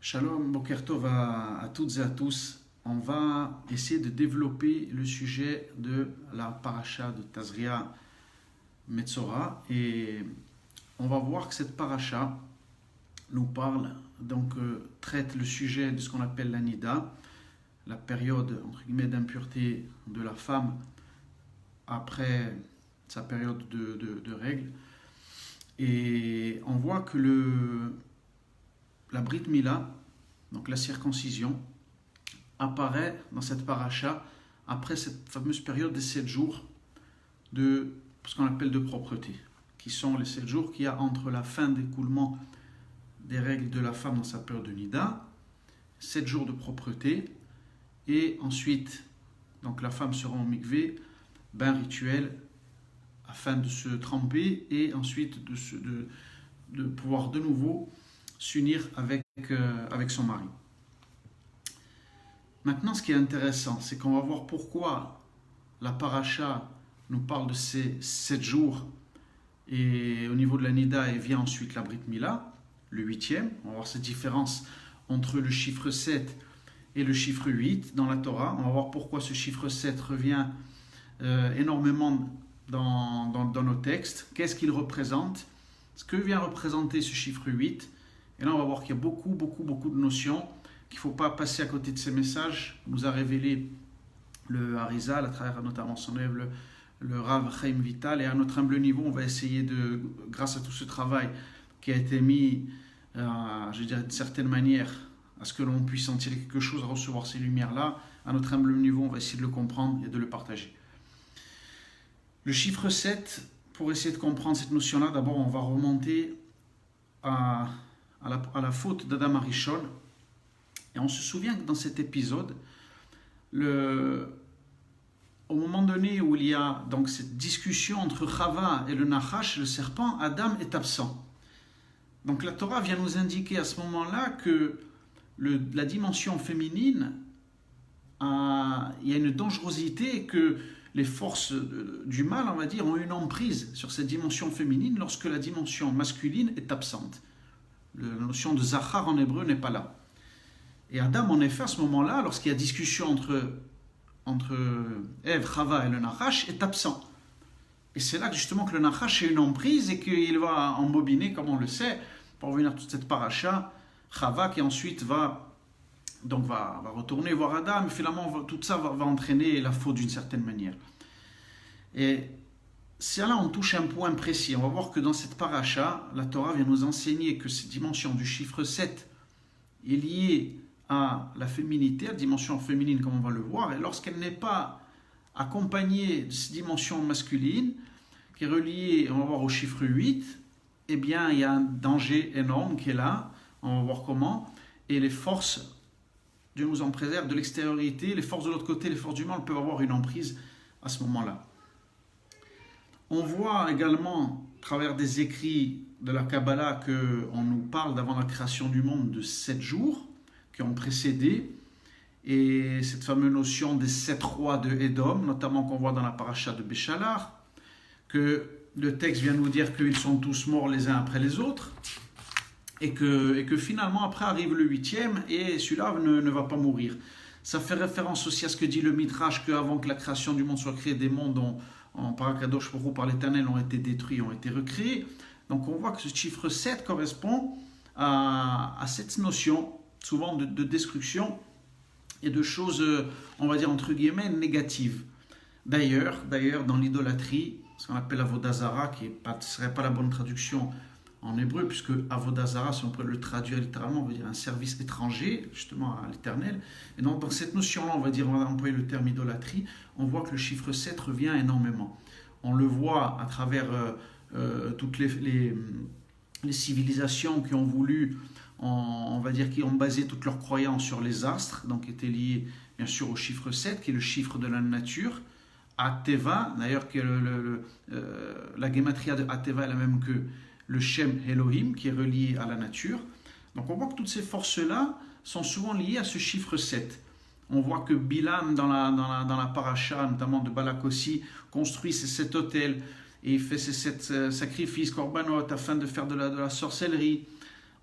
Shalom, Boker Tov à toutes et à tous. On va essayer de développer le sujet de la paracha de Tazria Metzora et on va voir que cette paracha nous parle, traite le sujet de ce qu'on appelle la nida, la période entre guillemets d'impureté de la femme après sa période de règles. Et on voit que la Brit Mila, donc la circoncision, apparaît dans cette paracha après cette fameuse période des 7 jours de ce qu'on appelle de propreté, qui sont les 7 jours qu'il y a entre la fin d'écoulement des règles de la femme dans sa période de Nida, 7 jours de propreté, et ensuite donc la femme sera en mikvé, bain rituel, afin de se tremper et ensuite de pouvoir de nouveau s'unir avec son mari. Maintenant, ce qui est intéressant, c'est qu'on va voir pourquoi la paracha nous parle de ces 7 jours et au niveau de la Nida, et vient ensuite la Brit Mila, le 8e. On va voir cette différence entre le chiffre 7 et le chiffre 8 dans la Torah. On va voir pourquoi ce chiffre 7 revient énormément dans nos textes. Qu'est-ce qu'il représente? Ce que vient représenter ce chiffre 8. Et là, on va voir qu'il y a beaucoup de notions, qu'il ne faut pas passer à côté de ces messages. Nous a révélé le Harizal, à travers notamment son œuvre, le Rav Chaim Vital. Et à notre humble niveau, on va essayer grâce à tout ce travail qui a été mis, je dirais d'une certaine manière, à ce que l'on puisse en tirer quelque chose, à recevoir ces lumières-là. À notre humble niveau, on va essayer de le comprendre et de le partager. Le chiffre 7, pour essayer de comprendre cette notion-là, d'abord, on va remonter à la faute d'Adam Arishon. Et on se souvient que dans cet épisode, au moment donné où il y a donc cette discussion entre Chava et le Nachash, le serpent, Adam est absent. Donc la Torah vient nous indiquer à ce moment-là que la dimension féminine, il y a une dangerosité et que les forces du mal, on va dire, ont une emprise sur cette dimension féminine lorsque la dimension masculine est absente. La notion de Zachar en hébreu n'est pas là. Et Adam, en effet, à ce moment-là, lorsqu'il y a discussion entre Ève, Chava et le Nachash, est absent. Et c'est là justement que le Nachash a une emprise et qu'il va embobiner, comme on le sait, pour revenir à toute cette paracha, Chava qui ensuite va retourner voir Adam, et finalement tout ça va entraîner la faute d'une certaine manière. Et c'est là on touche un point précis. On va voir que dans cette paracha, la Torah vient nous enseigner que cette dimension du chiffre 7 est liée à la féminité, à la dimension féminine comme on va le voir, et lorsqu'elle n'est pas accompagnée de cette dimension masculine, qui est reliée, on va voir, au chiffre 8, eh bien il y a un danger énorme qui est là, on va voir comment, et les forces, Dieu nous en préserve, de l'extériorité, les forces de l'autre côté, les forces du mal peuvent avoir une emprise à ce moment-là. On voit également, à travers des écrits de la Kabbalah, qu'on nous parle d'avant la création du monde de 7 jours qui ont précédé, et cette fameuse notion des 7 rois de Édom, notamment qu'on voit dans la paracha de Béchalar, que le texte vient nous dire qu'ils sont tous morts les uns après les autres, et que finalement après arrive le 8e, et celui-là ne va pas mourir. Ça fait référence aussi à ce que dit le Midrash, qu'avant que la création du monde soit créée, des mondes par Akadosh Baruch Hu, par l'Éternel, ont été détruits, ont été recréés. Donc on voit que ce chiffre 7 correspond à cette notion, souvent de destruction et de choses, on va dire entre guillemets, négatives. D'ailleurs, dans l'idolâtrie, ce qu'on appelle Avodah Zara, qui ne serait pas la bonne traduction en hébreu, puisque Avodah Zara, si on peut le traduire littéralement, on veut dire un service étranger, justement à l'Éternel. Et donc, dans cette notion-là, on va employer le terme idolâtrie, on voit que le chiffre 7 revient énormément. On le voit à travers toutes les civilisations qui ont voulu, on va dire, qui ont basé toutes leurs croyances sur les astres, donc qui étaient liées bien sûr au chiffre 7, qui est le chiffre de la nature. Ateva, d'ailleurs, la gématria de Ateva est la même que le Shem Elohim, qui est relié à la nature. Donc on voit que toutes ces forces-là sont souvent liées à ce chiffre 7. On voit que Bilam, dans la paracha, notamment de Balak aussi, construit ces 7 autels et il fait ces 7 sacrifices, korbanot, afin de faire de la sorcellerie.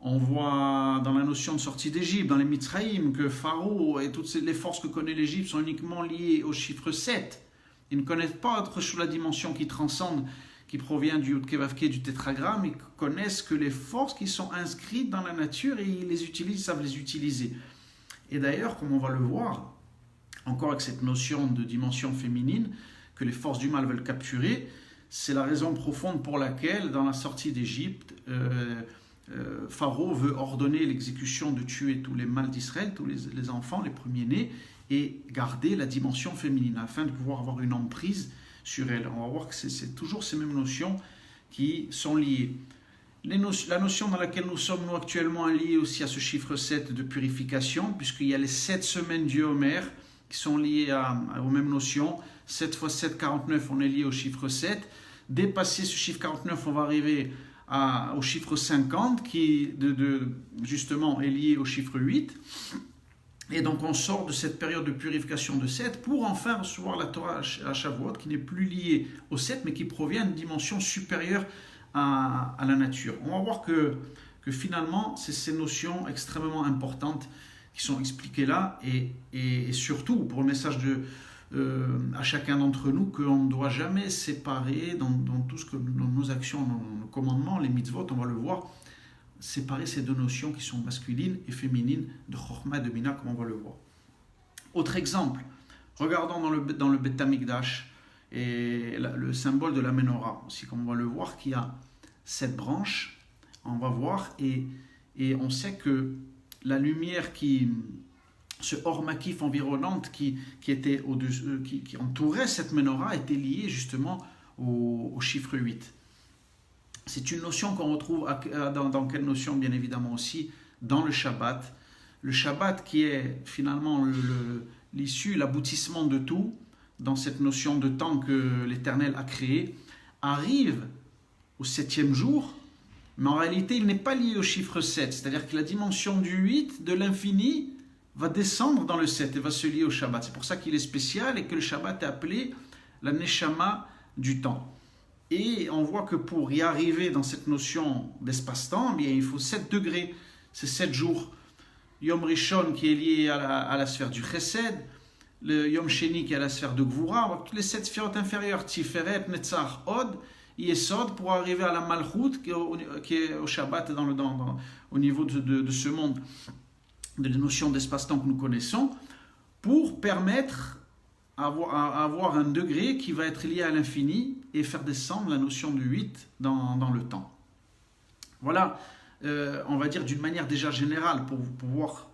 On voit dans la notion de sortie d'Égypte, dans les Mitzraïm, que Pharaon et toutes les forces que connaît l'Égypte sont uniquement liées au chiffre 7. Ils ne connaissent pas autre chose, la dimension qui transcende, qui provient du Yud-Kevavke, du tétragramme. Ils connaissent que les forces qui sont inscrites dans la nature et ils les utilisent, savent les utiliser. Et d'ailleurs, comme on va le voir, encore avec cette notion de dimension féminine, que les forces du mal veulent capturer, c'est la raison profonde pour laquelle, dans la sortie d'Égypte, Pharaon veut ordonner l'exécution de tuer tous les mâles d'Israël, tous les enfants, les premiers-nés, et garder la dimension féminine, afin de pouvoir avoir une emprise sur elle. On va voir que c'est toujours ces mêmes notions qui sont liées. La notion dans laquelle nous sommes, nous, actuellement, est liée aussi à ce chiffre 7 de purification, puisqu'il y a les 7 semaines du Homer qui sont liées aux mêmes notions. 7 x 7, 49, on est lié au chiffre 7. Dépasser ce chiffre 49, on va arriver au chiffre 50, qui justement est lié au chiffre 8. Et donc on sort de cette période de purification de 7 pour enfin recevoir la Torah à Shavuot, qui n'est plus liée au 7, mais qui provient d'une dimension supérieure à la nature. On va voir que finalement, c'est ces notions extrêmement importantes qui sont expliquées là, et surtout pour le message à chacun d'entre nous, qu'on ne doit jamais séparer dans tout ce que dans nos actions, dans nos commandements, les mitzvot, on va le voir, séparer ces deux notions qui sont masculines et féminines, de Chokhmah et de Bina, comme on va le voir. Autre exemple, regardons dans le Beth Amikdash, et le symbole de la Menorah, aussi comme on va le voir, qui a 7 branches, on va voir, et on sait que la lumière ce hors maquif environnante qui était qui entourait cette menorah était liée justement au chiffre 8. C'est une notion qu'on retrouve dans quelle notion? Bien évidemment aussi dans le Shabbat. Le Shabbat qui est finalement l'issue, l'aboutissement de tout, dans cette notion de temps que l'Éternel a créé, arrive au 7e jour, mais en réalité il n'est pas lié au chiffre 7, c'est-à-dire que la dimension du 8, de l'infini, va descendre dans le 7 et va se lier au Shabbat. C'est pour ça qu'il est spécial et que le Shabbat est appelé la Neshama du temps. Et on voit que pour y arriver dans cette notion d'espace-temps, bien, il faut 7 degrés, c'est 7 jours. Yom Rishon qui est lié à la sphère du Chesed, le Yom Sheni qui est à la sphère de Gvura, on voit toutes les 7 sphères inférieures, Tiferet, Netzach, Od, Yesod, pour arriver à la Malchut qui est au Shabbat au niveau de ce monde, de la notion d'espace-temps que nous connaissons, pour permettre à avoir un degré qui va être lié à l'infini et faire descendre la notion de 8 dans le temps. Voilà, on va dire d'une manière déjà générale, pour voir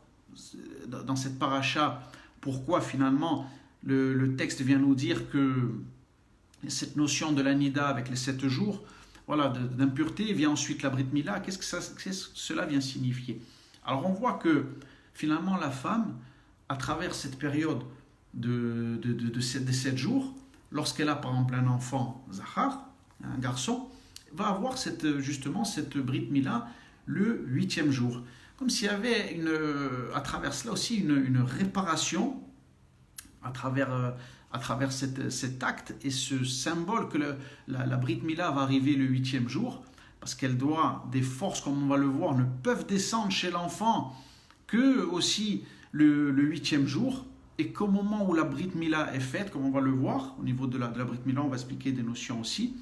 dans cette paracha pourquoi finalement le texte vient nous dire que cette notion de l'Anida avec les 7 jours, voilà, d'impureté, vient ensuite la Brit Mila. Qu'est-ce que cela vient signifier? Alors on voit que finalement la femme, à travers cette période des 7 jours, lorsqu'elle a par exemple un enfant Zachar, un garçon, va avoir justement cette Brit Mila le 8e jour. Comme s'il y avait à travers cela aussi une réparation à travers cet acte et ce symbole que la Brit Mila va arriver le 8e jour, parce qu'elle doit, des forces comme on va le voir, ne peuvent descendre chez l'enfant que aussi le 8e jour, et qu'au moment où la Brit Mila est faite, comme on va le voir, au niveau de la Brit Mila, on va expliquer des notions aussi,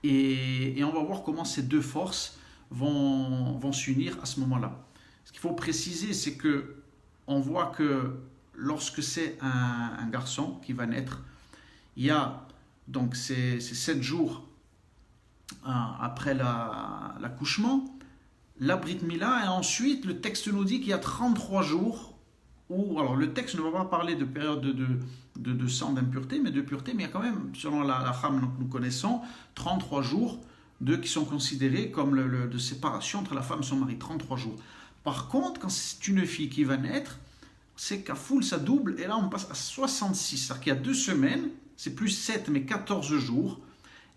et on va voir comment ces deux forces vont s'unir à ce moment-là. Ce qu'il faut préciser, c'est que on voit que lorsque c'est un garçon qui va naître, il y a donc ces 7 jours après l'accouchement, la Brit Mila, et ensuite le texte nous dit qu'il y a 33 jours où, alors le texte ne va pas parler de période de sang, d'impureté, mais de pureté, mais il y a quand même, selon la Cham que nous connaissons, 33 jours qui sont considérés comme de séparation entre la femme et son mari, 33 jours. Par contre, quand c'est une fille qui va naître, c'est qu'à full, ça double, et là on passe à 66, c'est-à-dire qu'il y a 2 semaines, c'est plus 7, mais 14 jours,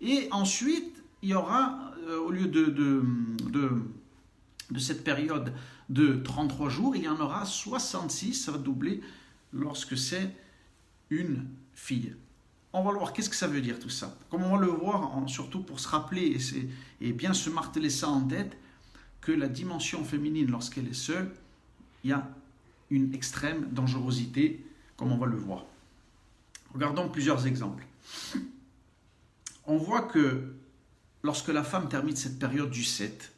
et ensuite, il y aura, au lieu de cette période de 33 jours, il y en aura 66, ça va doubler lorsque c'est une fille. On va voir qu'est-ce que ça veut dire tout ça. Comme on va le voir, surtout pour se rappeler et bien se marteler ça en tête, que la dimension féminine, lorsqu'elle est seule, il y a une extrême dangerosité, comme on va le voir. Regardons plusieurs exemples. On voit que lorsque la femme termine cette période du 7,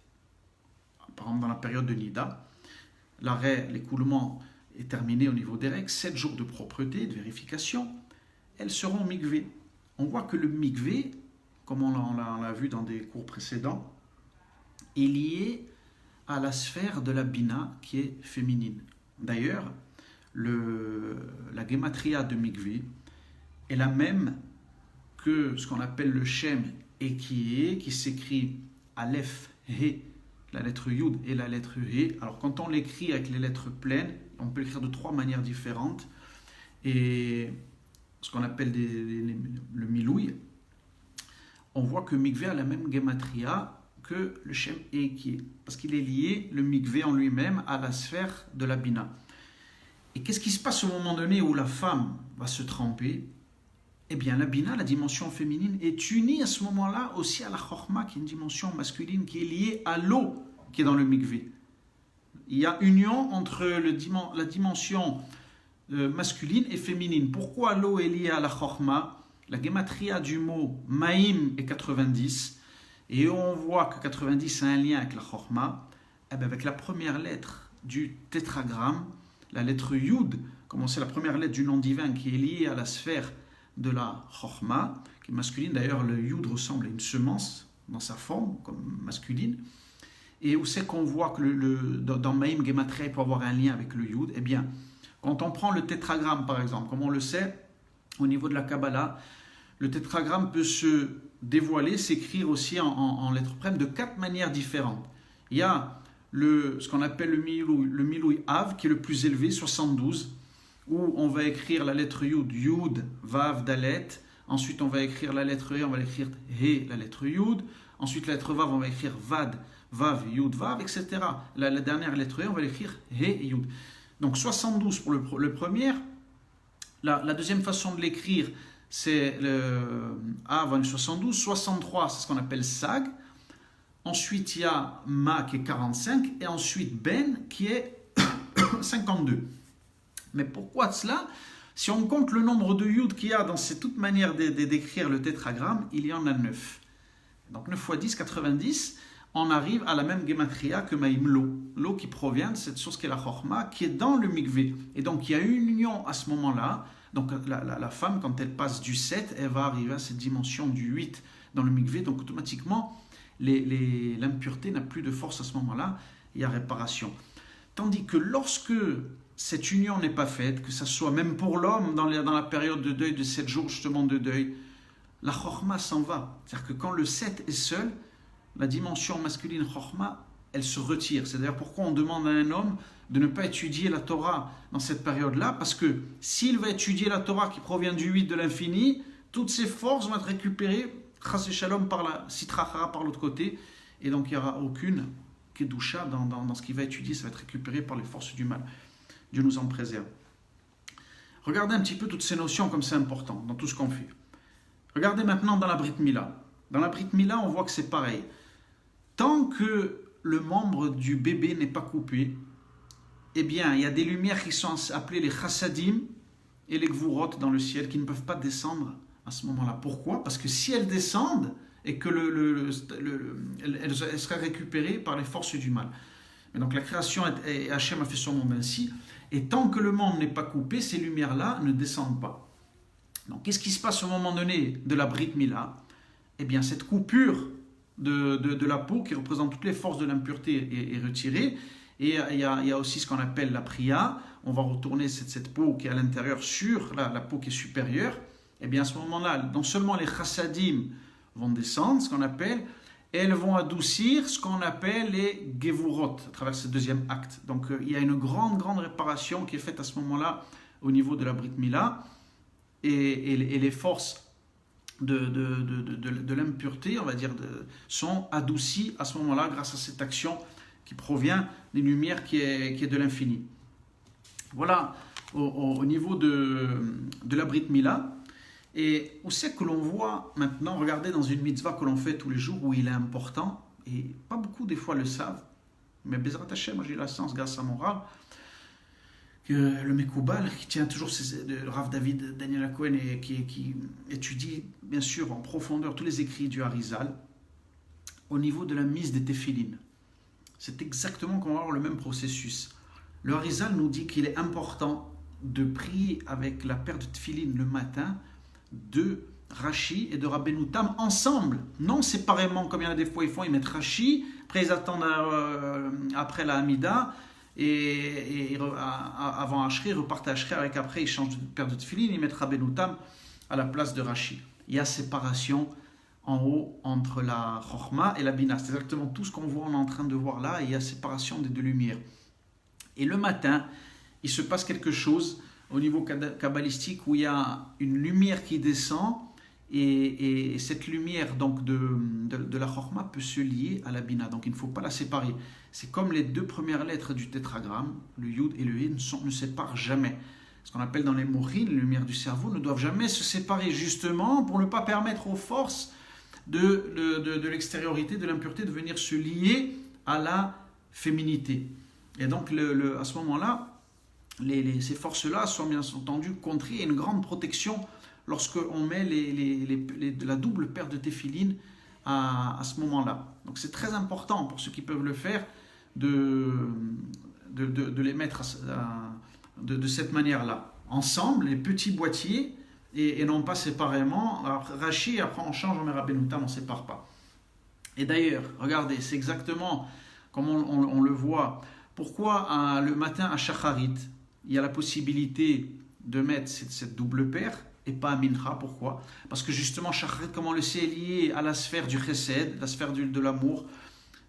par exemple dans la période de Nida, l'écoulement est terminé au niveau des règles, 7 jours de propreté, de vérification, elles seront mikvé. On voit que le mikvé, comme on l'a vu dans des cours précédents, est lié à la sphère de la bina qui est féminine. D'ailleurs, la gematria de mikvé est la même que ce qu'on appelle le Shem et qui s'écrit Aleph, He, la lettre Yud et la lettre He. Alors quand on l'écrit avec les lettres pleines, on peut l'écrire de 3 manières différentes. Et ce qu'on appelle le Milouï, on voit que Mikvé a la même gematria que le Shem et qui est, parce qu'il est lié, le Mikvé en lui-même, à la sphère de la Bina. Et qu'est-ce qui se passe au moment donné où la femme va se tremper? Eh bien, la Bina, la dimension féminine, est unie à ce moment-là aussi à la Chokhma, qui est une dimension masculine, qui est liée à l'eau qui est dans le Mikvé. Il y a union entre la dimension masculine et féminine. Pourquoi l'eau est liée à la Chokhma? La gematria du mot Maïm est 90, et on voit que 90 a un lien avec la Chokhma. Eh bien, avec la première lettre du tétragramme, la lettre Yud, comme c'est la première lettre du nom divin qui est liée à la sphère de la Chokhma, qui est masculine. D'ailleurs, le Yud ressemble à une semence dans sa forme, comme masculine. Et où c'est qu'on voit que dans Maïm Gematria, il peut avoir un lien avec le Yud? Eh bien, quand on prend le tétragramme, par exemple, comme on le sait, au niveau de la Kabbalah, le tétragramme peut se dévoiler, s'écrire aussi en lettres prime de 4 manières différentes. Il y a ce qu'on appelle le Milouï Av, qui est le plus élevé, 72, où on va écrire la lettre Yud, Yud, Vav, Dalet. Ensuite, on va écrire la lettre He, on va écrire He, la lettre Yud. Ensuite, la lettre Vav, on va écrire Vad, Vav, Yud, Vav, etc. La dernière lettre He, on va l'écrire He, Yud. Donc 72 pour le premier. La deuxième façon de l'écrire, c'est le Av 72. 63, c'est ce qu'on appelle Sag. Ensuite, il y a Ma qui est 45. Et ensuite, Ben qui est 52. Mais pourquoi cela? Si on compte le nombre de Yud qu'il y a dans toute manière d'écrire le tétragramme, il y en a 9. Donc 9 fois 10, 90. On arrive à la même gematria que Maïm l'eau qui provient de cette source qui est la Chokhma, qui est dans le Mikvé. Et donc il y a une union à ce moment-là. Donc la femme, quand elle passe du 7, elle va arriver à cette dimension du 8 dans le Mikvé. Donc automatiquement, l'impureté n'a plus de force à ce moment-là. Il y a réparation. Tandis que lorsque cette union n'est pas faite, que ce soit même pour l'homme dans la période de deuil, de 7 jours justement de deuil, la Chokhma s'en va. C'est-à-dire que quand le 7 est seul, la dimension masculine Chokhma, elle se retire. C'est d'ailleurs pourquoi on demande à un homme de ne pas étudier la Torah dans cette période-là, parce que s'il va étudier la Torah qui provient du 8 de l'infini, toutes ses forces vont être récupérées, Chas et Shalom par la Sitra Achara par l'autre côté, et donc il n'y aura aucune Kedusha dans ce qu'il va étudier, ça va être récupéré par les forces du mal. Dieu nous en préserve. Regardez un petit peu toutes ces notions comme c'est important dans tout ce qu'on fait. Regardez maintenant dans la Brit Mila. Dans la Brit Mila, on voit que c'est pareil. Tant que le membre du bébé n'est pas coupé, eh bien, il y a des lumières qui sont appelées les chassadim et les gvurot dans le ciel qui ne peuvent pas descendre à ce moment-là. Pourquoi? Parce que si elles descendent et que elles seraient récupérées par les forces du mal. Et donc la création, Hachem a fait son monde ainsi, et tant que le monde n'est pas coupé, ces lumières-là ne descendent pas. Donc qu'est-ce qui se passe au moment donné de la Brit Mila? Eh bien, cette coupure de la peau qui représente toutes les forces de l'impureté est retirée. Et il y a aussi ce qu'on appelle la priya. On va retourner cette peau qui est à l'intérieur sur la peau qui est supérieure. Et bien à ce moment-là, non seulement les chassadim vont descendre, ce qu'on appelle, elles vont adoucir ce qu'on appelle les gevurot à travers ce deuxième acte. Donc il y a une grande réparation qui est faite à ce moment-là au niveau de la Brit Mila. Et les forces de l'impureté, on va dire, sont adoucies à ce moment-là grâce à cette action qui provient d'une lumière qui est de l'infini. Voilà au niveau de la Brit Mila. Et où c'est que l'on voit maintenant, regardez dans une mitzvah que l'on fait tous les jours où il est important, et pas beaucoup des fois le savent, Mais Bezrat Hashem, moi j'ai eu la chance, grâce à mon Rav, que le Mekoubal, qui tient toujours le Rav David Daniel Cohen, et qui étudie bien sûr en profondeur tous les écrits du Harizal, au niveau de la mise des téphilines. C'est exactement comme avoir le même processus. Le Harizal nous dit qu'il est important de prier avec la paire de téphilines le matin de Rashi et de Rabbeinu Tam ensemble, non séparément comme il y en a des fois ils mettent Rashi, après ils attendent après la Hamida et avant Ashri, ils repartent à Ashri, avec après ils changent de paire de téphilines, ils mettent Rabbeinu Tam à la place de Rashi. Il y a séparation en haut entre la Chokhma et la Bina. C'est exactement tout ce qu'on voit, on est en train de voir là, et il y a séparation des deux lumières. Et le matin, il se passe quelque chose au niveau kabbalistique où il y a une lumière qui descend, et cette lumière donc de la Chokhma peut se lier à la Bina. Donc il ne faut pas la séparer. C'est comme les deux premières lettres du tétragramme, le Yud et le He ne séparent jamais. Ce qu'on appelle dans les mourines, les lumières du cerveau ne doivent jamais se séparer, justement pour ne pas permettre aux forces de l'extériorité, de l'impureté, de venir se lier à la féminité. Et donc à ce moment-là, ces forces-là sont bien entendu contrées, et une grande protection lorsqu'on met la double paire de téphilines à ce moment-là. Donc c'est très important pour ceux qui peuvent le faire de les mettre de cette manière-là. Ensemble, les petits boîtiers, et non pas séparément. Rashi, après on change, on met Rabbeinu Tam, on ne sépare pas. Et d'ailleurs, regardez, c'est exactement comme on le voit. Pourquoi le matin à Shacharit, il y a la possibilité de mettre cette double paire et pas à Mincha? Pourquoi? Parce que justement, Shacharit, comme on le sait, est lié à la sphère du chesed, la sphère de l'amour,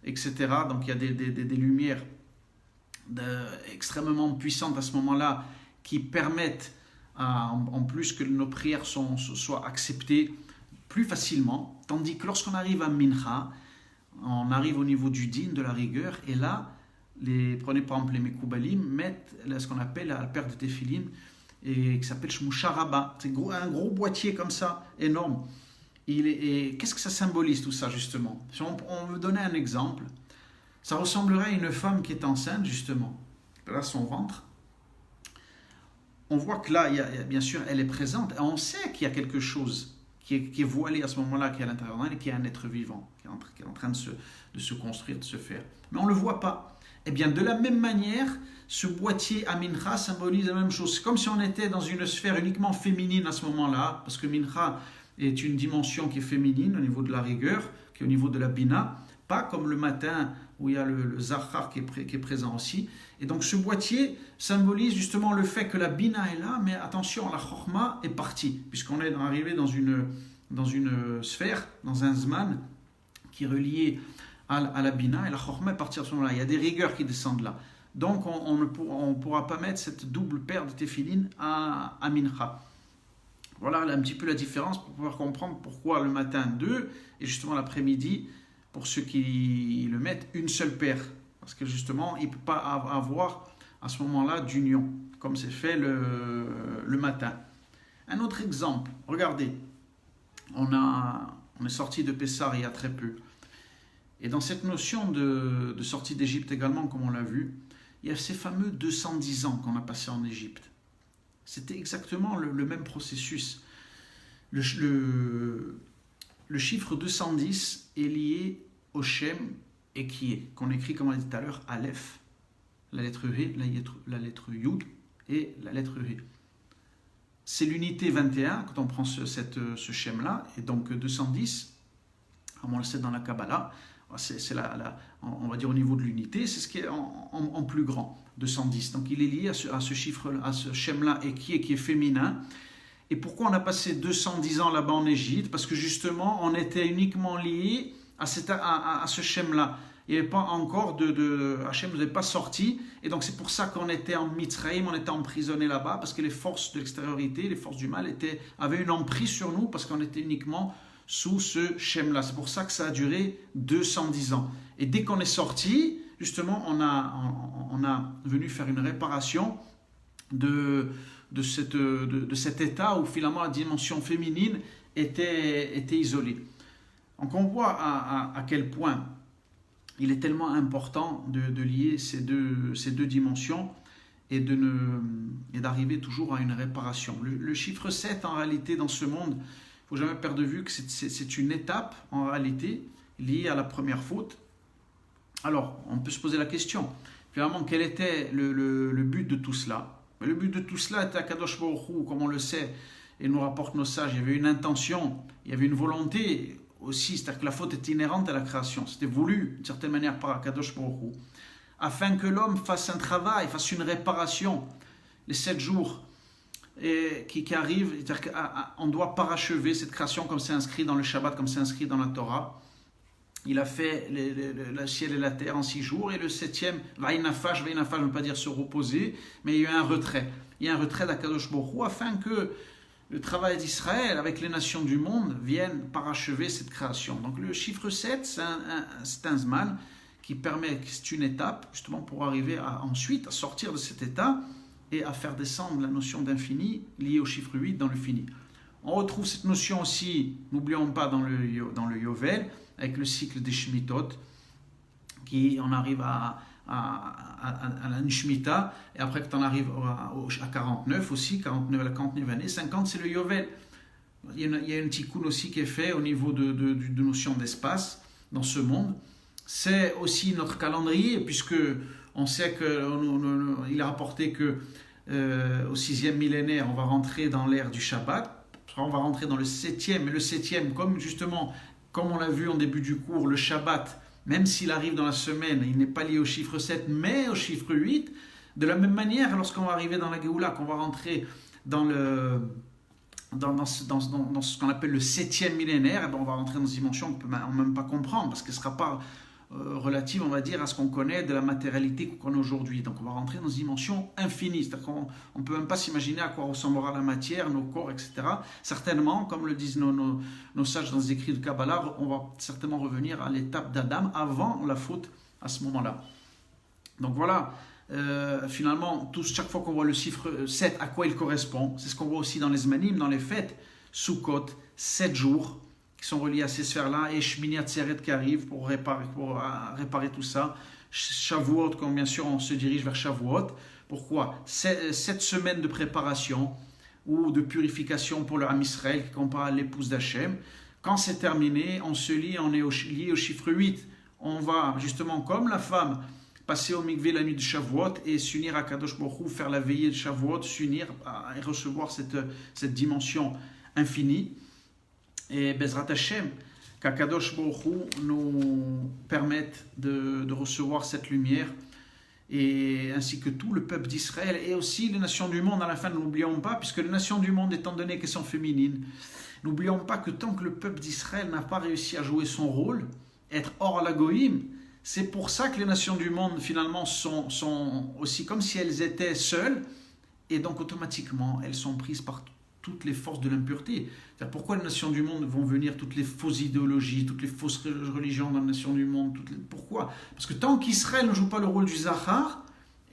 etc. Donc il y a des lumières extrêmement puissantes à ce moment-là qui permettent en plus que nos prières soient acceptées plus facilement, tandis que lorsqu'on arrive à Mincha, on arrive au niveau du din, de la rigueur, et là, prenez par exemple les Mekoubalim, mettent ce qu'on appelle la paire de téphilines, et qui s'appelle Shmusharaba. C'est un gros boîtier comme ça, énorme. Et qu'est-ce que ça symbolise tout ça justement? Si on veut donner un exemple, ça ressemblerait à une femme qui est enceinte justement, là son ventre. On voit que là, bien sûr, elle est présente, et on sait qu'il y a quelque chose qui est voilé à ce moment-là, qui est à l'intérieur d'elle, et qui est un être vivant, qui est en train de se construire, de se faire. Mais on ne le voit pas. Eh bien, de la même manière, ce boîtier à Mincha symbolise la même chose. C'est comme si on était dans une sphère uniquement féminine à ce moment-là, parce que Mincha est une dimension qui est féminine au niveau de la rigueur, qui est au niveau de la Bina, pas comme le matin où il y a le Zahar qui est présent aussi. Et donc ce boîtier symbolise justement le fait que la Bina est là, mais attention, la Chokhma est partie, puisqu'on est arrivé dans une sphère, dans un Zman, qui est relié à la Bina, et la Chokhma est partie à ce moment-là. Il y a des rigueurs qui descendent là. Donc on ne pourra pas mettre cette double paire de téphilines à Mincha. Voilà un petit peu la différence pour pouvoir comprendre pourquoi le matin 2 et justement l'après-midi, pour ceux qui le mettent, une seule paire. Parce que justement, il ne peut pas avoir à ce moment-là d'union, comme c'est fait le matin. Un autre exemple, regardez, on est sorti de Pessar il y a très peu. Et dans cette notion de sortie d'Égypte également, comme on l'a vu, il y a ces fameux 210 ans qu'on a passés en Égypte. C'était exactement le même processus. Le chiffre 210 est lié au Shem et qui est, qu'on écrit comme on l'a dit tout à l'heure, Aleph, la lettre He, la lettre Yud et la lettre He. C'est l'unité 21 quand on prend ce Shem-là, et donc 210, comme on le sait dans la Kabbalah, on va dire au niveau de l'unité, c'est ce qui est en plus grand, 210. Donc il est lié à ce chiffre, à ce Shem-là, et qui est féminin. Et pourquoi on a passé 210 ans là-bas en Égypte? Parce que justement, on était uniquement lié à ce Shem-là. Il n'y avait pas encore Hachem nous avait pas sorti, et donc c'est pour ça qu'on était en Mitzrayim, on était emprisonné là-bas, parce que les forces de l'extériorité, les forces du mal avaient une emprise sur nous, parce qu'on était uniquement sous ce Shem-là. C'est pour ça que ça a duré 210 ans. Et dès qu'on est sorti, justement, on a venu faire une réparation de cet état où finalement la dimension féminine était isolée. Donc on voit à quel point il est tellement important de lier ces deux dimensions et d'arriver toujours à une réparation. Le chiffre 7, en réalité, dans ce monde, il ne faut jamais perdre de vue que c'est une étape, en réalité, liée à la première faute. Alors, on peut se poser la question, finalement, quel était le but de tout cela? Le but de tout cela était Akadosh Baruch Hu, comme on le sait, et nous rapportent nos sages, il y avait une intention, il y avait une volonté aussi, c'est-à-dire que la faute est inhérente à la création, c'était voulu d'une certaine manière par Akadosh Baruch Hu, afin que l'homme fasse un travail, fasse une réparation, les 7 jours qui arrivent, c'est-à-dire qu'on doit parachever cette création comme c'est inscrit dans le Shabbat, comme c'est inscrit dans la Torah. Il a fait le ciel et la terre en 6 jours, et le 7e, Vaïnafash ne veut pas dire se reposer, mais il y a eu un retrait. Il y a un retrait d'Akadosh Baruch Hu afin que le travail d'Israël avec les nations du monde vienne parachever cette création. Donc le chiffre 7, c'est un zman qui permet, c'est une étape justement pour arriver ensuite à sortir de cet état et à faire descendre la notion d'infini liée au chiffre 8 dans le fini. On retrouve cette notion aussi, n'oublions pas, dans le Yovel, avec le cycle des Shemittot, on arrive à la Shemitah, et après que tu en arrives à 49 aussi, 49 à la 49e année, 50 c'est le Yovel. Il y a un tikkun aussi qui est fait au niveau de notion d'espace dans ce monde. C'est aussi notre calendrier, puisque on sait qu'il est rapporté que au 6e millénaire, on va rentrer dans l'ère du Shabbat, on va rentrer dans le 7e, et le 7e, comme on l'a vu en début du cours, le Shabbat, même s'il arrive dans la semaine, il n'est pas lié au chiffre 7, mais au chiffre 8. De la même manière, lorsqu'on va arriver dans la Géoula, qu'on va rentrer dans ce qu'on appelle le 7e millénaire, on va rentrer dans une dimension qu'on ne peut même pas comprendre, parce qu'elle ne sera pas relative, on va dire, à ce qu'on connaît de la matérialité qu'on a aujourd'hui. Donc on va rentrer dans une dimension infinie, c'est-à-dire qu'on ne peut même pas s'imaginer à quoi ressemblera la matière, nos corps, etc. Certainement, comme le disent nos sages dans les écrits de Kabbalah, on va certainement revenir à l'étape d'Adam avant la faute à ce moment-là. Donc voilà, finalement, chaque fois qu'on voit le chiffre 7, à quoi il correspond, c'est ce qu'on voit aussi dans les Zmanim, dans les fêtes, Sukkot, 7 jours, qui sont reliés à ces sphères-là, et Shmini Atzeret qui arrive pour réparer tout ça. Shavuot, comme bien sûr on se dirige vers Shavuot. Pourquoi? Cette semaine de préparation ou de purification pour le Ham Israël qui compare à l'épouse d'Hachem. Quand c'est terminé, on se lie, on est lié au chiffre 8. On va justement, comme la femme, passer au mikvé la nuit de Shavuot et s'unir à Kadosh Baruch Hu, faire la veillée de Shavuot, s'unir et recevoir cette dimension infinie. Et Bezrat Hashem, qu'Akadosh Baruch Hu nous permette de recevoir cette lumière, et ainsi que tout le peuple d'Israël et aussi les nations du monde. À la fin, n'oublions pas, puisque les nations du monde, étant donné qu'elles sont féminines, n'oublions pas que tant que le peuple d'Israël n'a pas réussi à jouer son rôle, être hors la goïm, c'est pour ça que les nations du monde finalement sont aussi comme si elles étaient seules, et donc automatiquement elles sont prises par toutes les forces de l'impureté. C'est-à-dire, pourquoi les nations du monde vont venir, toutes les fausses idéologies, toutes les fausses religions dans les nations du monde, pourquoi? Parce que tant qu'Israël ne joue pas le rôle du Zahar,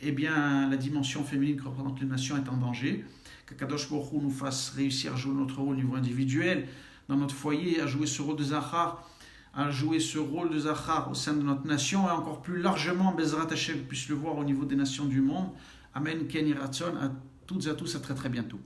eh bien la dimension féminine qui représente les nations est en danger. Qu'Akadosh Baruch Hu nous fasse réussir à jouer notre rôle au niveau individuel, dans notre foyer, à jouer ce rôle de Zahar, au sein de notre nation, et encore plus largement, Bezrat Hashem puisse le voir au niveau des nations du monde. Amen, Ken Yiratzon, à toutes et à tous, à très très bientôt.